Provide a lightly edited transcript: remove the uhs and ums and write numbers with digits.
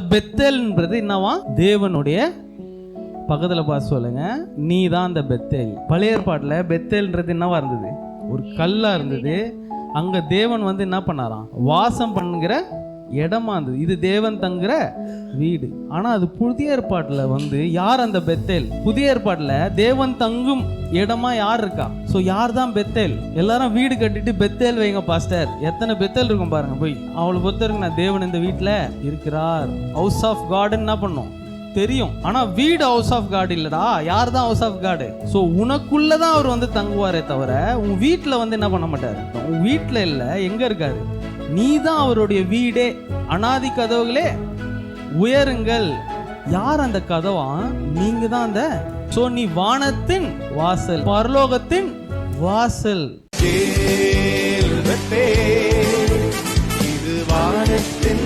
பெத்தேல்ன்றது என்னவா? தேவனுடைய பக்கத்துல பார்த்து சொல்லுங்க, நீ தான் அந்த பெத்தேல். பழைய ஏற்பாட்டுல பெத்தேல்ன்றது என்னவா இருந்தது? ஒரு கல்லா இருந்தது. அங்க தேவன் வந்து என்ன பண்ணாராம்? வாசம் பண்ணுகிற இடமா இருந்தது. இது தேவன் தங்குற வீடு. ஆனா அது புதிய ஏற்பாட்டுல வந்து யார் அந்த பெத்தேல்? புதிய ஏற்பாட்டுல தேவன் தங்கும் இடமா யார் இருக்கா? சோ யார் தான் பெத்தேல்? எல்லாரும் வீடு கட்டிட்டு பெத்தேல் வைங்க பாஸ்டர். எத்தனை பெத்தேல் இருக்கும் பாருங்க. போய் அவளை பொறுத்தவரைக்கும் நான் தேவன் இந்த வீட்டுல இருக்கிறார், ஹவுஸ் ஆஃப் காட் என்ன பண்ணும் தெரியும். ஆனா வீடு ஹவுஸ் ஆஃப் காட் இல்லடா. யார் தான் ஹவுஸ் ஆஃப் காட்? சோ உனக்குள்ளதான் அவர் வந்து தங்குவாரே தவிர உன் வீட்டுல வந்து என்ன பண்ண மாட்டாரு. உன் வீட்டுல இல்ல, எங்க இருக்காரு? நீ தான் அவருடைய வீடே. அனாதி கதவுகளே உயருங்கள். யார் அந்த கதவா? நீங்க தான் அந்த. சோ நீ வானத்தின் வாசல், பரலோகத்தின் வாசல். இது வானத்தின்